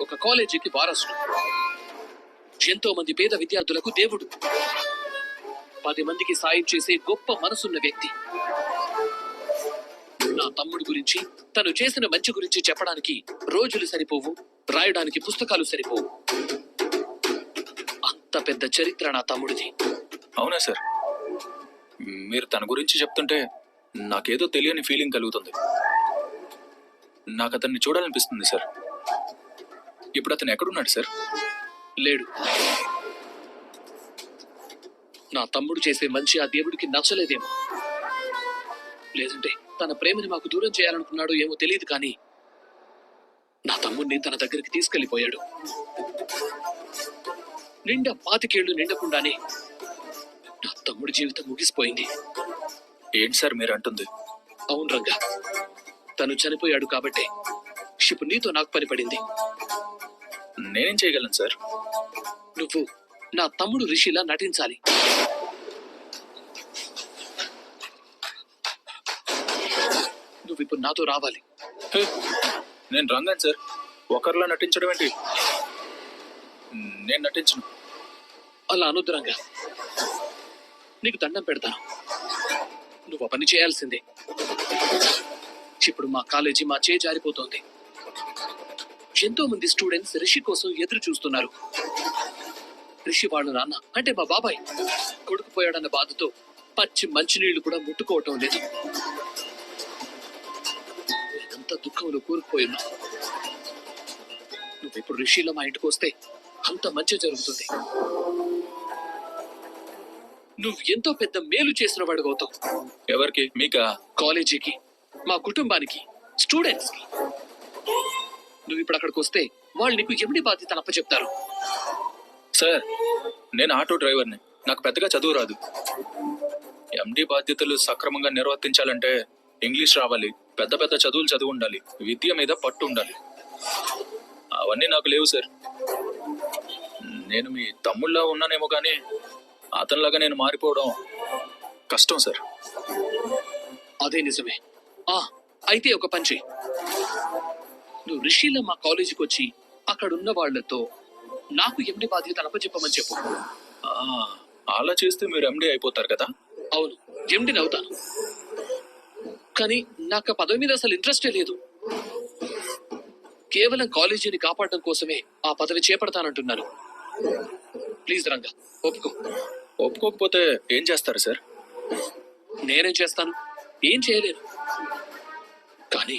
ఒక కాలేజీకి వారసుడు, ఎంతో మంది పేద విద్యార్థులకు దేవుడు, 10 మందికి సాయం చేసే గొప్ప మనసున్న వ్యక్తి. నా తమ్ముడి గురించి, తను చేసిన మంచి గురించి చెప్పడానికి రోజులు సరిపోవు, రాయడానికి పుస్తకాలు సరిపోవు. అంత పెద్ద చరిత్ర నా తమ్ముడిది. అవునా సార్? మీరు తన గురించి చెప్తుంటే నాకేదో తెలియని ఫీలింగ్ కలుగుతుంది. నాకు అతన్ని చూడాలనిపిస్తుంది సార్. ఇప్పుడు అతను ఎక్కడున్నాడు సార్? లేడు. నా తమ్ముడు చేసే మంచి ఆ దేవుడికి నచ్చలేదేమో, లేదంటే తన ప్రేమని మాకు దూరం చేయాలనుకున్నాడు ఏమో తెలియదు, కానీ నా తమ్ముడిని తన దగ్గరికి తీసుకెళ్లిపోయాడు. నిండా 25 ఏళ్లు నిండకుండానే నా తమ్ముడి జీవితం ముగిసిపోయింది. ఏంటి సార్ మీరు అంటుంది? అవును రంగా, తను చనిపోయాడు కాబట్టే ఇప్పుడు నీతో నాకు పని పడింది. నేనేం చేయగలను సార్? నువ్వు నా తమ్ముడు రిషిలా నటించాలి. నువ్వు ఇప్పుడు నాతో రావాలి. నేను రంగాను సార్, ఒకరిలా నటించడం ఏంటి? నేను నటించను. అలా అనొద్దు రంగా, నీకు దండం పెడతాను. నువ్వు ఆ పని చేయాల్సిందే. ఇప్పుడు మా కాలేజీ మా చేయి జారిపోతోంది. ఎంతో మంది స్టూడెంట్స్ రిషి కోసం ఎదురు చూస్తున్నారు. రిషి వాళ్ళ నాన్న అంటే మా బాబాయ్ కొడుకుపోయాడన్న బాధతో పచ్చి మంచినీళ్లు కూడా ముట్టుకోవటం లేదు. నేనంత దుఃఖంలో కూరుకుపోయినా. నువ్వు ఇప్పుడు రిషిలో మా ఇంటికి వస్తే అంత మంచి జరుగుతుంది. నువ్వు ఎంతో పెద్ద మేలు చేసిన వాడు అవుతావు. ఎవరికి? మీకా? కాలేజీకి, మా కుటుంబానికి, స్టూడెంట్స్ కి. నువ్వు ఇప్పుడు అక్కడికి వస్తే వాళ్ళు నీకు ఎవరి బాధ్యతను అప్పచెప్తారు? సార్, నేను ఆటో డ్రైవర్ని. నాకు పెద్దగా చదువు రాదు. ఎండి బాధ్యతలు సక్రమంగా నిర్వర్తించాలంటే ఇంగ్లీష్ రావాలి, పెద్ద పెద్ద చదువులు చదివి ఉండాలి, విద్య మీద పట్టు ఉండాలి. అవన్నీ నాకు లేవు సార్. నేను మీ తమ్ముళ్ళ ఉన్నానేమో కానీ అతనిలాగా నేను మారిపోవడం కష్టం సార్. అదే నిజమే. అయితే ఒక పని చెయ్యి. నువ్వు రిషిలో మా కాలేజీకి వచ్చి అక్కడున్న వాళ్లతో నాకు ఎండి బాధ్యత అప్పచెప్పమని చెప్పు. అలా చేస్తే మీరు ఎండి అయిపోతారు కదా? అవును, ఎండిని అవుతాను. కానీ నాకు ఆ పదవి మీద అసలు ఇంట్రెస్టే లేదు. కేవలం కాలేజీని కాపాడడం కోసమే ఆ పదవి చేపడతానంటున్నాను. ప్లీజ్ రంగా, ఒప్పుకో. ఒప్పుకోకపోతే ఏం చేస్తారు సార్? నేనేం చేస్తాను? ఏం చేయలేను. కానీ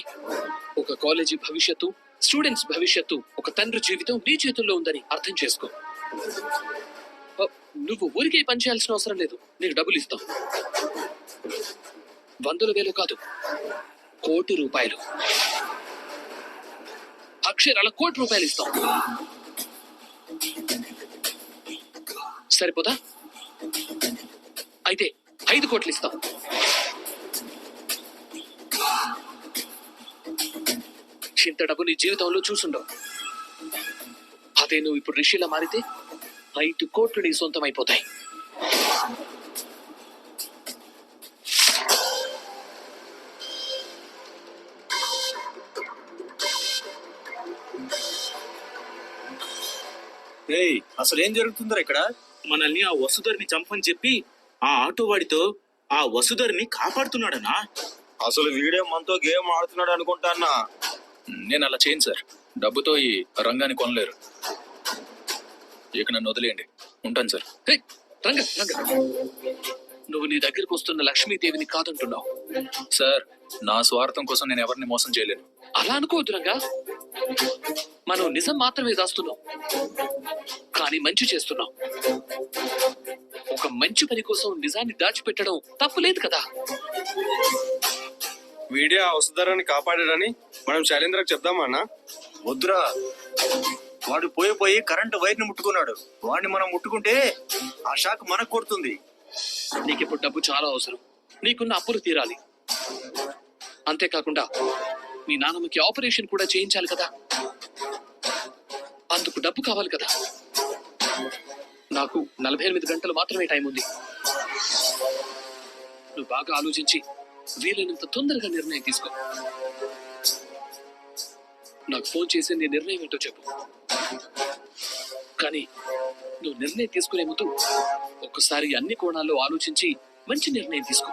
ఒక కాలేజీ భవిష్యత్తు, స్టూడెంట్స్ భవిష్యత్తు, ఒక తండ్రి జీవితం నీ చేతుల్లో ఉందని అర్థం చేసుకో. నువ్వు ఊరికే పని చేయాల్సిన అవసరం లేదు. నీకు డబ్బులు ఇస్తాం. 100,000 కాదు, 1,00,00,000 రూపాయలు. అక్షరాల 1,00,00,000 రూపాయలు ఇస్తాం. సరిపోదా? అయితే 5 కోట్లు ఇస్తాం. ఇంత డబ్బు నీ జీవితంలో చూసుండవు. అదే నువ్వు ఇప్పుడు రిషిలా మారితే 5 కోట్లు నీ సొంతం అయిపోతాయి. అసలు ఏం జరుగుతుందో ఇక్కడ? మనల్ని ఆ వసుధర్ని చంపని చెప్పి ఆ ఆటో వాడితో ఆ వసుధర్ని కాపాడుతున్నాడనా? అసలు వీడే మనతో గేమ్ ఆడుతున్నాడు అనుకుంటానా? నేను అలా చేయను సార్. డబ్బుతో ఈ రంగాన్ని కొనలేరు. ఇక నన్ను వదిలేయండి, ఉంటాను సార్. రంగ, నువ్వు నీ దగ్గరికి వస్తున్న లక్ష్మీదేవిని కాదంటున్నావు. సార్, నా స్వార్థం కోసం నేను ఎవరిని మోసం చేయలేను. అలా అనుకోవద్దు రంగా. మనం నిజం మాత్రమే దాస్తున్నాం, కానీ మంచి చేస్తున్నాం. ఒక మంచి పని కోసం నిజాన్ని దాచిపెట్టడం తప్పు లేదు కదా. వీడే ఆ వసుధరాన్ని కాపాడాడని మనం శైలేంద్రకు చెప్దామా అన్న? వద్దురా, వాడు పోయి కరెంటు వైర్ని ముట్టుకున్నాడు. వాడిని మనం ముట్టుకుంటే ఆ షాక్ మనకు కొడుతుంది. నీకిప్పుడు డబ్బు చాలా అవసరం. నీకున్న అప్పులు తీరాలి. అంతేకాకుండా మీ నాన్నమ్మకి ఆపరేషన్ కూడా చేయించాలి కదా. అందుకు డబ్బు కావాలి కదా. నాకు 48 గంటలు మాత్రమే టైం ఉంది. నువ్వు బాగా ఆలోచించి వీలైనంత తొందరగా నిర్ణయం తీసుకో. నాకు ఫోన్ చేసి నీ నిర్ణయం ఏంటో చెప్పు. కానీ నువ్వు నిర్ణయం తీసుకునే ముందు ఒక్కసారి అన్ని కోణాల్లో ఆలోచించి మంచి నిర్ణయం తీసుకో.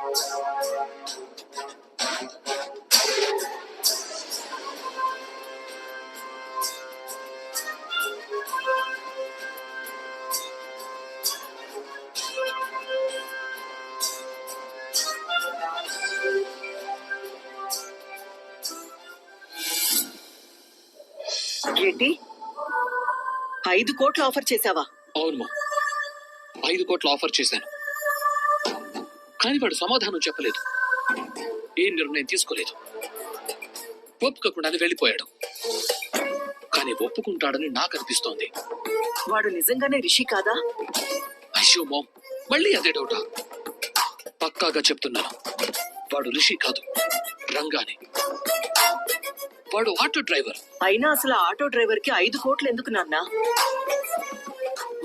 ఏంటి 5 కోట్లు ఆఫర్ చేసావా? అవును మా, 5 కోట్ల ఆఫర్ చేశాను. కానీ వాడు సమాధానం చెప్పలేదు, ఏ నిర్ణయం తీసుకోలేదు. ఒప్పుకోకుండానే వెళ్ళిపోయాడు. కానీ ఒప్పుకుంటాడని నాకు అనిపిస్తోంది. వాడు నిజంగానే రిషి కాదా? అయ్యో మామ్, మళ్ళీ అదే డౌటా? పక్కాగా చెప్తున్నాను, వాడు రిషి కాదు, రంగానే. వాడు ఆటో డ్రైవర్. అయినా అసలు ఆటో డ్రైవర్ కి 5 కోట్లు ఎందుకు నాన్న?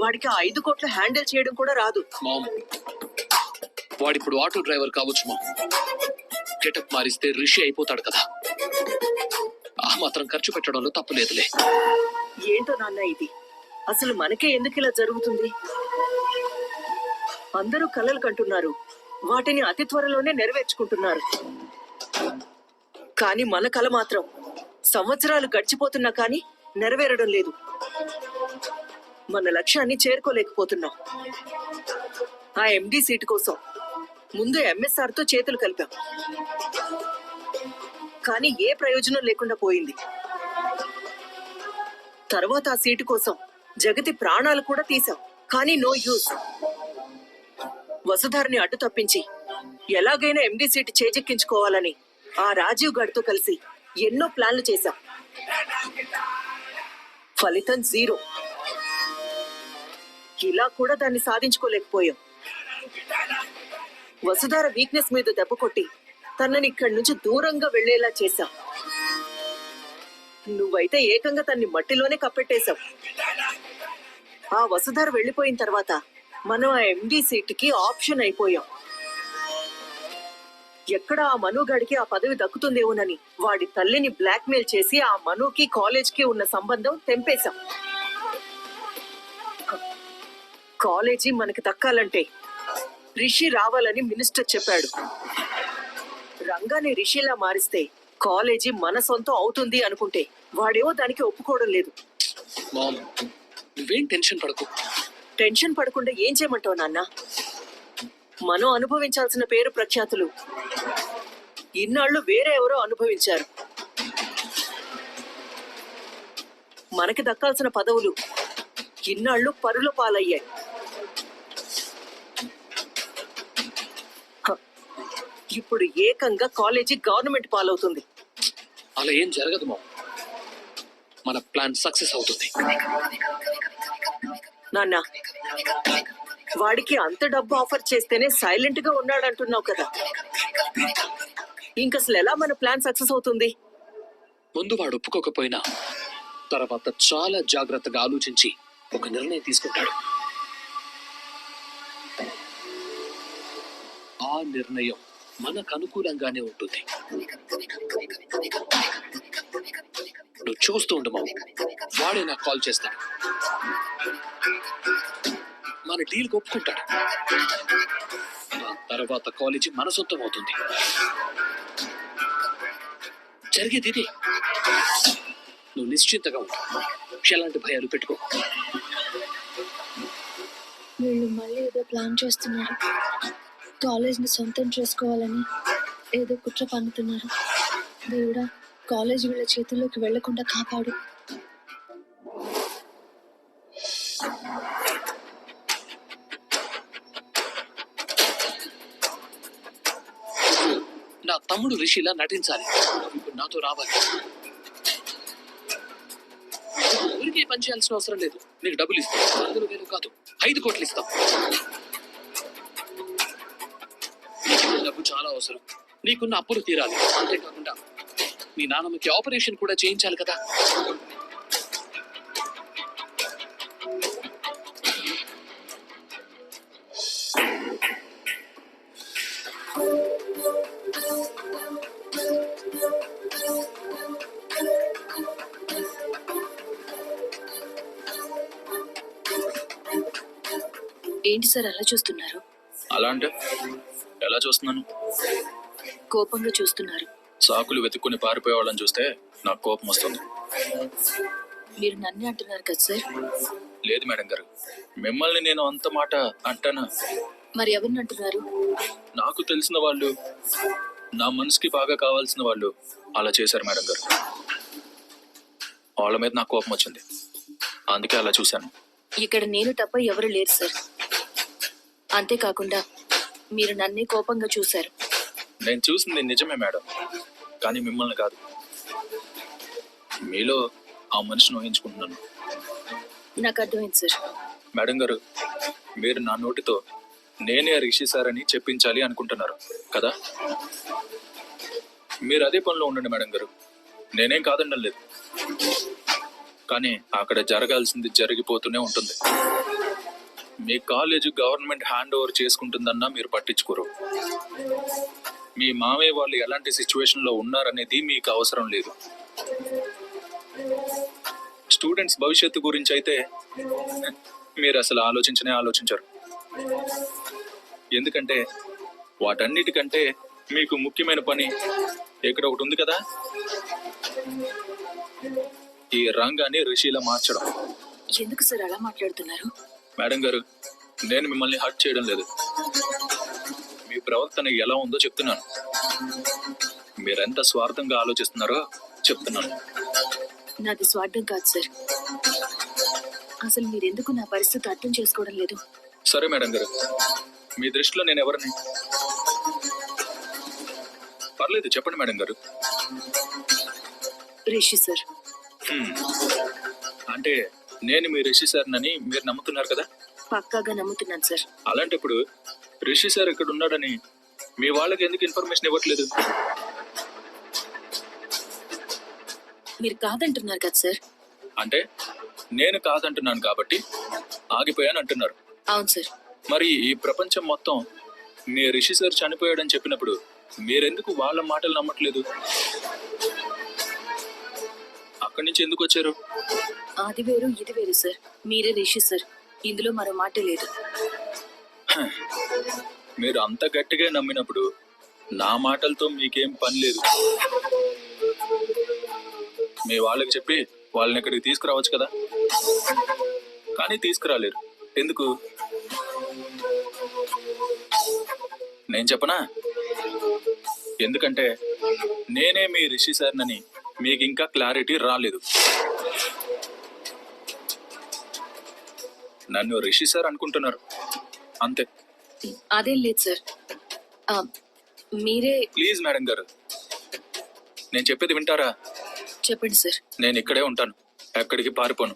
వాడికి 5 కోట్లు హ్యాండిల్ చేయడం కూడా రాదు. మామ్, వాడిప్పుడు ఆటో డ్రైవర్ కావచ్చు మామ్. గెటప్ మారిస్తే రిషి అయిపోతాడు కదా. ఆ మాత్రం ఖర్చు పెట్టడంలో తప్పులేదులే. ఏంటో నాన్న ఇది, అసలు మనకే ఎందుకు ఇలా జరుగుతుంది? అందరూ కలలు కంటున్నారు, వాటిని అతి త్వరలోనే నెరవేర్చుకుంటున్నారు. కానీ మన కల మాత్రం సంవత్సరాలు గడిచిపోతున్నా కానీ నెరవేరడం లేదు. మన లక్ష్యాన్ని చేరుకోలేకపోతున్నాం. ఆ ఎండి సీటు కోసం ముందు ఎంఎస్ఆర్ తో చేతులు కలిపాం, కానీ ఏ ప్రయోజనం లేకుండా పోయింది. తర్వాత ఆ సీటు కోసం జగతి ప్రాణాలు కూడా తీశాం, కానీ నో యూస్. వసుధారిని అడ్డు తప్పించి ఎలాగైనా ఎండి సీటు చేజెక్కించుకోవాలని ఆ రాజీవ్ గారితో కలిసి ఎన్నో ప్లాన్లు చేశాం. ఫలితం 0. ఇలా కూడా దాన్ని సాధించుకోలేకపోయాం. వసుధార వీక్నెస్ మీద దెబ్బ కొట్టి తనని ఇక్కడి నుంచి దూరంగా వెళ్లేలా చేశాం. నువ్వైతే ఏకంగా తన్ని మట్టిలోనే కప్పెట్టేశావు. ఆ వసుధార వెళ్లిపోయిన తర్వాత మనం ఆ ఎండి సీటుకి ఆప్షన్ అయిపోయాం. ఎక్కడ ఆ మనుగాడికి ఆ పదవి దక్కుతుందేమోనని వాడి తల్లిని బ్లాక్మెయిల్ చేసి ఆ మనుకి కాలేజ్కి ఉన్న సంబంధం తెంపేశాం. కాలేజీ మనకి దక్కాలంటే రిషి రావాలని మినిస్టర్ చెప్పాడు. రంగాన్ని రిషిలా మారిస్తే కాలేజీ మన సొంతం అవుతుంది అనుకుంటే వాడేమో దానికి ఒప్పుకోవడం లేదు. మామ్, నువ్వేం టెన్షన్ పడకు. టెన్షన్ పడకుండా ఏం చేయమంటావు నాన్న? మనం అనుభవించాల్సిన పేరు ప్రఖ్యాతులు ఇన్నాళ్ళు వేరే ఎవరో అనుభవించారు. మనకి దక్కాల్సిన పదవులు ఇన్నాళ్ళు పరుల పాలయ్యాయి. ఇప్పుడు ఏకంగా కాలేజీ గవర్నమెంట్ పాలవుతుంది. అలా ఏం జరగదు మామ్, మన ప్లాన్ సక్సెస్ అవుతుంది. నాన్న, వాడికి అంత డబ్బు ఆఫర్ చేస్తేనే సైలెంట్ గా ఉన్నాడంటున్నావు కదా, ఇంకసలు ఎలా మన ప్లాన్ సక్సెస్ అవుతుంది? ముందు వాడు ఒప్పుకోకపోయినా తర్వాత చాలా జాగ్రత్తగా ఆలోచించి ఒక నిర్ణయం తీసుకుంటాడు. ఆ నిర్ణయం మనకు అనుకూలంగానే ఉంటుంది. నువ్వు చూస్తూ ఉండు మామ, వాడే నాకు కాల్ చేస్తాడు. మన డీల్ ఒప్పుకుంటాడు. ఆ తర్వాత కాలేజీ మన సొంతం అవుతుంది. జరిగేది ఇదే. నువ్వు నిశ్చింతగా ఉండు, ఎలాంటి భయాలు పెట్టుకో. వీళ్ళు మళ్ళీ ఏదో ప్లాన్ చేస్తున్నారు. కాలేజ్ని సొంతం చేసుకోవాలని ఏదో కుట్ర పన్నుతున్నారు. దేవుడా, కాలేజ్ వీళ్ళ చేతుల్లోకి వెళ్లకుండా కాపాడు. నా తమ్ముడు రిషిలా నటించాలి. ఇప్పుడు నాతో రావాలి. ఊరికే పని చేయాల్సిన అవసరం లేదు. నీకు డబ్బులు ఇస్తాం, 100,000 కాదు 5 కోట్లు ఇస్తాం. నీకు డబ్బు చాలా అవసరం. నీకున్న అప్పులు తీరాలి. అంతేకాకుండా నీ నాన్నమ్మకి ఆపరేషన్ కూడా చేయించాలి కదా. ఏంటి సార్ అలా చూస్తున్నారు? అలా అంటే ఎలా చూస్తున్నాను? కోపంగా చూస్తున్నారు. సాకులు వెతుక్కుని పారిపోయే వాళ్ళని చూస్తే నాకు కోపం వస్తుంది. మీరు నన్నే అంటున్నారు కదా సార్? లేదు మేడం గారు, మిమ్మల్ని నేను అంత మాట అంటానా? మరి ఎవరిని అంటున్నారు? నాకు తెలిసిన వాళ్ళు, నా మనసుకి బాగా కావాల్సిన వాళ్ళు అలా చేశారు మేడం గారు. వాళ్ళ మీద నాకు కోపం వచ్చింది, అందుకే అలా చూశాను. ఇక్కడ నేను తప్ప ఎవరు లేరు సార్. అంతేకాకుండా మీరు నన్నే కోపంగా చూశారు. నేను చూసింది నిజమే మేడం, కానీ మిమ్మల్ని కాదు. మీలో ఆ మనిషిని ఊహించుకుంటున్నాను. నాకు అర్థమైంది సార్. మేడం గారు, మీరు నా నోటితో నేనే రిషి సార్ అని చెప్పించాలి అనుకుంటున్నారు కదా? మీరు అదే పనిలో ఉండండి మేడం గారు, నేనేం కాదనడం లేదు. కానీ అక్కడ జరగాల్సింది జరిగిపోతూనే ఉంటుంది. మీ కాలేజ్ గవర్నమెంట్ హ్యాండ్ ఓవర్ చేసుకుంటుందన్నా మీరు పట్టించుకోరు. మీ మామయ్య వాళ్ళు ఎలాంటి సిచ్యువేషన్ లో ఉన్నారనేది మీకు అవసరం లేదు. స్టూడెంట్స్ భవిష్యత్తు గురించి అయితే మీరు అసలు ఆలోచించరు. ఎందుకంటే వాటన్నిటికంటే మీకు ముఖ్యమైన పని ఇక్కడ ఒకటి ఉంది కదా, ఈ రంగాన్ని రిషిలా మార్చడం. ఎందుకు సార్ అలా మాట్లాడుతున్నారు? మేడం గారు, నేను మిమ్మల్ని హర్ట్ చేయడం లేదు. మీ ప్రవర్తన ఎలా ఉందో చెప్తున్నాను. మీరెంత స్వార్థంగా ఆలోచిస్తున్నారో చెప్తున్నాను. నాది స్వార్థం కాదు సార్. అసలు మీరెందుకు నా పరిస్థితి అర్థం చేసుకోవడం లేదు? సరే మేడం గారు, మీ దృష్టిలో నేను ఎవరిని? పర్లేదు చెప్పండి మేడం గారు. రిషి సార్. అంటే నేను మీ రిషి సార్నని మీరు నమ్ముతున్నారు కదా? పక్కాగా నమ్ముతున్నాను సార్. అలాంటప్పుడు రిషి సార్ ఇక్కడ ఉన్నాడని మీ వాళ్ళకి ఎందుకు ఇన్ఫర్మేషన్ ఇవ్వట్లేదు? మీరు కాదంటున్నారు కదా సార్? అంటే నేను కాదంటున్నాను కాబట్టి ఆగిపోయాను అంటున్నారు. అవును సార్. మరి ఈ ప్రపంచం మొత్తం మీ రిషి సార్ చనిపోయాడని చెప్పినప్పుడు మీరెందుకు వాళ్ళ మాటలు నమ్మట్లేదు? అక్కడి నుంచి ఎందుకు వచ్చారు? అది వేరు ఇది వేరు సార్. మీరే రిషి సార్, ఇందులో మరో మాట లేదు. మీరు అంత గట్టిగా నమ్మినప్పుడు నా మాటలతో మీకేం పని లేదు. మీ వాళ్ళకి చెప్పి వాళ్ళని ఇక్కడికి తీసుకురావచ్చు కదా, కానీ తీసుకురాలేరు. ఎందుకు? నేను చెప్పనా? ఎందుకంటే నేనే మీ రిషి సార్నని మీకు ఇంకా క్లారిటీ రాలేదు. నన్ను రిషి సార్ అనుకుంటున్నారు అంతే. అదేం లేదు సార్. మీరే. ప్లీజ్ మేడం గారు, నేను చెప్పేది వింటారా? చెప్పండి సార్. నేను ఇక్కడే ఉంటాను, ఎక్కడికి పారిపోను.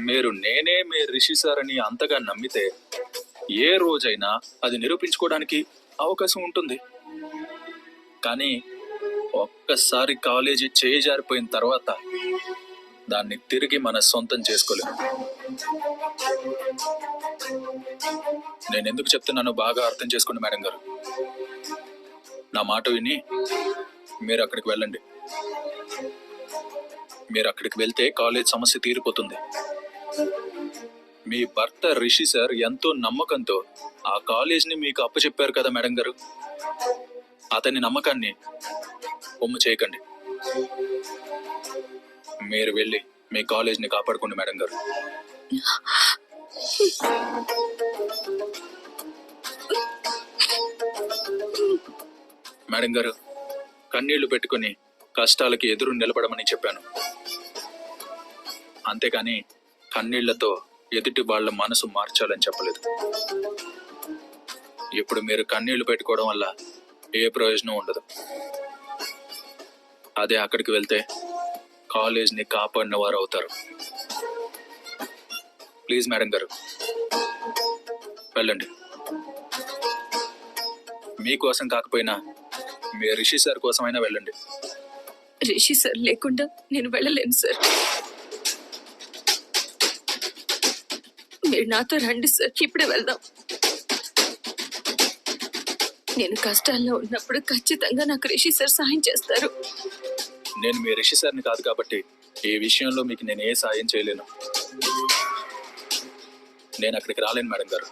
మీరు నేనే మీ రిషి సార్ అని అంతగా నమ్మితే ఏ రోజైనా అది నిరూపించుకోవడానికి అవకాశం ఉంటుంది. కానీ ఒక్కసారి కాలేజీ చేయి జారిపోయిన తర్వాత దాన్ని తిరిగి మన సొంతం చేసుకోలేము. నేను ఎందుకు చెప్తున్నానో బాగా అర్థం చేసుకోండి మేడం గారు. నా మాట విని మీరు అక్కడికి వెళ్ళండి. మీరు అక్కడికి వెళ్తే కాలేజ్ సమస్య తీరిపోతుంది. మీ భర్త రిషి సార్ ఎంతో నమ్మకంతో ఆ కాలేజ్ని మీకు అప్పచెప్పారు కదా మేడం గారు. అతని నమ్మకాన్ని ఒమ్ము చేయకండి. మీరు వెళ్ళి మీ కాలేజ్ని కాపాడుకోండి మేడం గారు. మేడం గారు, కన్నీళ్లు పెట్టుకుని కష్టాలకి ఎదురు నిలబడమని చెప్పాను, అంతేకాని కన్నీళ్లతో ఎదుటి వాళ్ళ మనసు మార్చాలని చెప్పలేదు. ఇప్పుడు మీరు కన్నీళ్లు పెట్టుకోవడం వల్ల ఏ ప్రయోజనం ఉండదు. అదే అక్కడికి వెళ్తే కాలేజ్ని కాపాడిన వారు అవుతారు. ప్లీజ్ మేడం గారు, వెళ్ళండి. మీకోసం కాకపోయినా మీ రిషి సార్ కోసమైనా వెళ్ళండి. రిషి సార్ లేకుండా నేను వెళ్ళలేను సార్. మీరు నాతో రండి సార్, ఇప్పుడే వెళ్దాం. నేను కష్టాల్లో ఉన్నప్పుడు ఖచ్చితంగా నాకు రిషి సార్ సహాయం చేస్తారు. నేను మీ రిషి సార్ని కాదు కాబట్టి ఈ విషయంలో మీకు నేను ఏ సాయం చేయలేను. నేను అక్కడికి రాలేను మేడం గారు.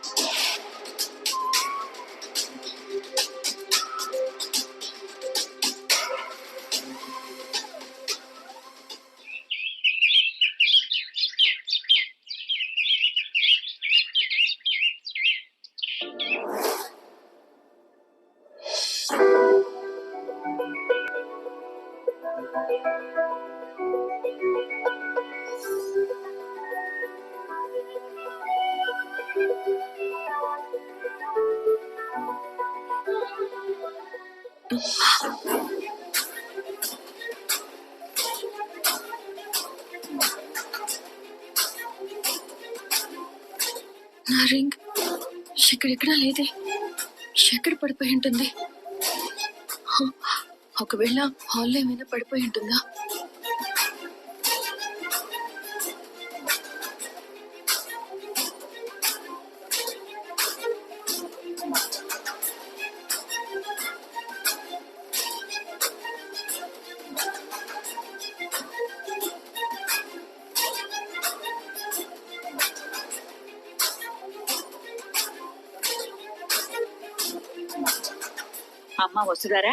నా రింగ్ ఇక్కడెక్కడా లేదే. ఎక్కడ పడిపోయి ఉంటుంది? హ, ఒకవేళ హాల్లో ఏమైనా పడిపోయి ఉంటుందా? అమ్మా వసుధారా,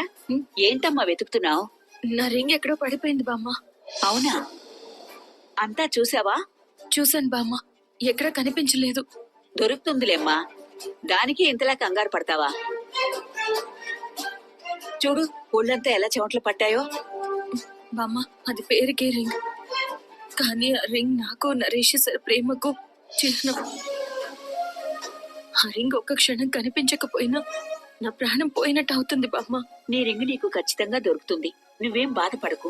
ఏంటమ్మా వెతుకుతున్నావు? నా రింగ్ ఎక్కడో పడిపోయింది బామ్మ. అవునా? అంతా చూసావా? చూశాను బామ్మ, ఎక్కడా కనిపించలేదు. దొరుకుతుందిలేమ్మా, దానికి ఇంతలా కంగారు పడతావా? చూడు, ఒళ్ళంతా ఎలా చెమటలు పట్టాయో. బామ్మ, అది పేరుకే రింగ్, కానీ ఆ రింగ్ నాకు నరేష్ సార్ ప్రేమకు చిహ్నం. ఆ రింగ్ ఒక్క క్షణం కనిపించకపోయినా నా ప్రాణం పోయినట్టు అవుతుంది బామ్మ. నీ రింగ్ నీకు ఖచ్చితంగా దొరుకుతుంది, నువ్వేం బాధపడకు.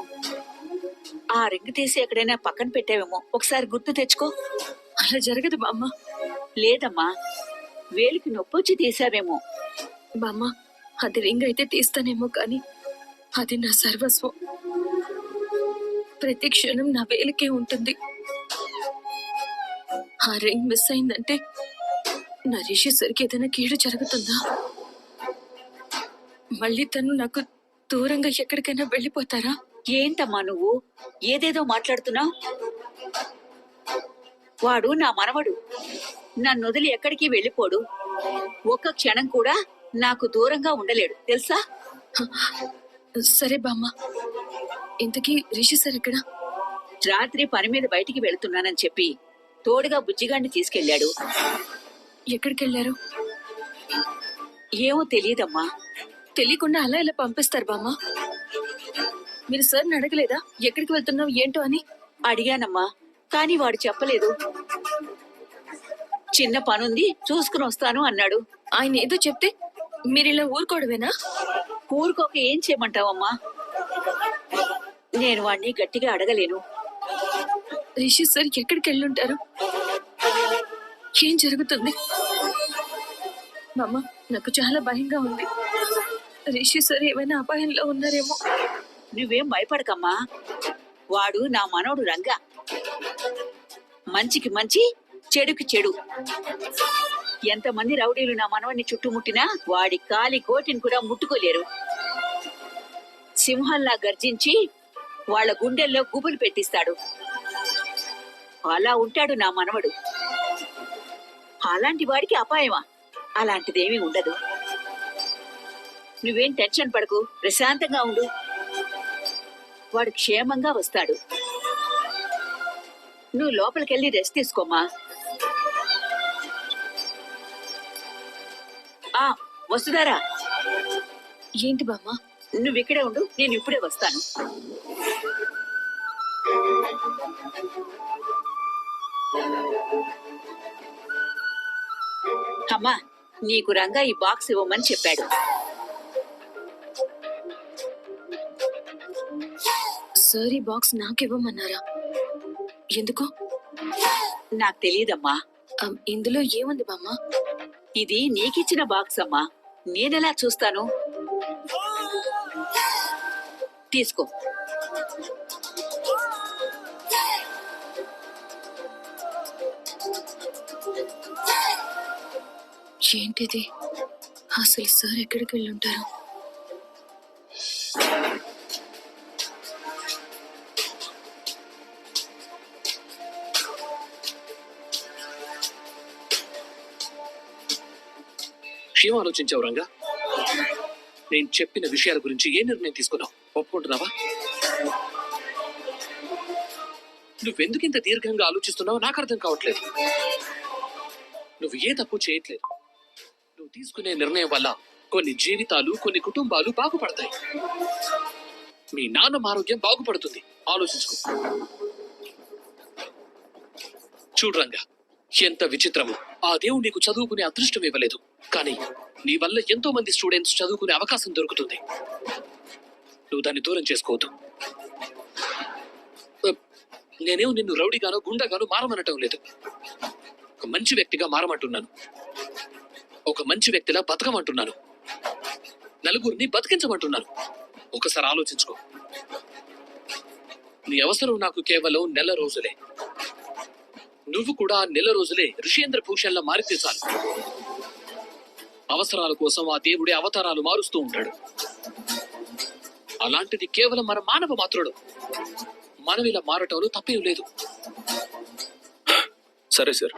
ఆ రింగ్ తీసి ఎక్కడైనా పక్కన పెట్టావేమో, ఒకసారి గుర్తు తెచ్చుకో. అలా జరగదు బామ్మ. లేదమ్మా, వేలికి నొప్పొచ్చి తీసావేమో. బామ్మ, అది రింగ్ అయితే తీస్తానేమో, కానీ అది నా సర్వస్వం. ప్రతి క్షణం నా వేలికే ఉంటుంది. ఆ రింగ్ మిస్ అయిందంటే నరేష్ సరికి ఏదైనా కీడు జరుగుతుందా? మళ్ళీ తను నాకు దూరంగా ఎక్కడికైనా వెళ్ళిపోతారా? ఏంటమ్మా నువ్వు ఏదేదో మాట్లాడుతున్నావు? వాడు నా మనవడు, నన్ను వదిలి ఎక్కడికి వెళ్ళిపోడు. ఒక్క క్షణం కూడా నాకు దూరంగా ఉండలేడు, తెలుసా? సరే బామ్మ, ఇంతకీ రిషి సార్ ఎక్కడ? రాత్రి పని మీద బయటికి వెళ్తున్నానని చెప్పి తోడుగా బుజ్జిగాడిని తీసుకెళ్లాడు. ఎక్కడికి వెళ్ళారు? ఏమో తెలియదమ్మా. తెలియకుండా అలా ఇలా పంపిస్తారు బామ్మ. మీరు సార్ని అడగలేదా ఎక్కడికి వెళ్తున్నావు ఏంటో అని? అడిగానమ్మా, కానీ వాడు చెప్పలేదు. చిన్న పనుంది చూసుకుని వస్తాను అన్నాడు. ఆయన ఏదో చెప్తే మీరు ఇలా ఊరుకోవడమేనా? ఊరుకోక ఏం చేయమంటావమ్మా? నేను వాడిని గట్టిగా అడగలేను. రిషి సార్ ఎక్కడికి వెళ్ళుంటారు? ఏం జరుగుతుంది? మామ, నాకు చాలా భయంగా ఉంది. రిషి సార్ ఏమైనా అపాయంలో ఉన్నారేమో. నువ్వేం భయపడకమ్మా, వాడు నా మనవడు రంగా. మంచికి మంచి, చెడుకి చెడు. ఎంతమంది రౌడీలు నా మనవడిని చుట్టుముట్టినా వాడి కాలి గోటిని కూడా ముట్టుకోలేరు. సింహంలా గర్జించి వాళ్ళ గుండెల్లో గుబులు పెట్టిస్తాడు. అలా ఉంటాడు నా మనవడు. అలాంటి వాడికి అపాయమా? అలాంటిదేమీ ఉండదు. నువ్వేం టెన్షన్ పడకు, ప్రశాంతంగా ఉండు. వాడు క్షేమంగా వస్తాడు. నువ్వు లోపలికెళ్ళి రెస్ట్ తీసుకోమ్మా. వసుధారా, ఏంటి బామ్మ? నువ్వు ఇక్కడే ఉండు, నేను ఇప్పుడే వస్తాను. అమ్మా, నీకు రంగా ఈ బాక్స్ ఇవ్వమని చెప్పాడు. సార్ ఈ బాక్స్ నాకివ్వమన్నారా? ఎందుకు? నాకు తెలియదమ్మా. ఇందులో ఏముంది బామ్మ? ఇది నీకిచ్చిన బాక్స్ అమ్మా, నేనెలా చూస్తాను? తీసుకో. ఏంటిది? అసలు సార్ ఎక్కడికి వెళ్ళుంటారు? ఏం ఆలోచించావు రంగా? నేను చెప్పిన విషయాల గురించి ఏ నిర్ణయం తీసుకున్నావు? ఒప్పుకుంటున్నావా? నువ్వెందుకు ఇంత దీర్ఘంగా ఆలోచిస్తున్నావో నాకు అర్థం కావట్లేదు. నువ్వు ఏ తప్పు చేయట్లేదు. నువ్వు తీసుకునే నిర్ణయం వల్ల కొన్ని జీవితాలు, కొన్ని కుటుంబాలు బాగుపడతాయి. మీ నాన్న ఆరోగ్యం బాగుపడుతుంది. ఆలోచించుకో. చూడు రంగా, ఎంత విచిత్రము. ఆ దేవుడు నీకు చదువుకునే అదృష్టం ఇవ్వలేదు, కానీ నీ వల్ల ఎంతో మంది స్టూడెంట్స్ చదువుకునే అవకాశం దొరుకుతుంది. నువ్వు దాన్ని దూరం చేసుకోవద్దు. నేనేం నిన్ను రౌడీగానో గుండాగానో మారమనటం లేదు. ఒక మంచి వ్యక్తిగా మారమంటున్నాను. ఒక మంచి వ్యక్తిలా బతకమంటున్నాను. నలుగురిని బతికించమంటున్నాను. ఒకసారి ఆలోచించుకో. నీ అవసరం నాకు కేవలం నెల రోజులే. నువ్వు కూడా ఆ నెల రోజులే ఋషేంద్ర భూషణ్లా మారితే చాలు. అవసరాల కోసం ఆ దేవుడే అవతారాలు మారుస్తూ ఉంటాడు. అలాంటిది కేవలం మన మానవ మాత్రుడు. మనం ఇలా మారటంలో తప్పేం లేదు. సరే సార్,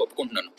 ఒప్పుకుంటున్నాను.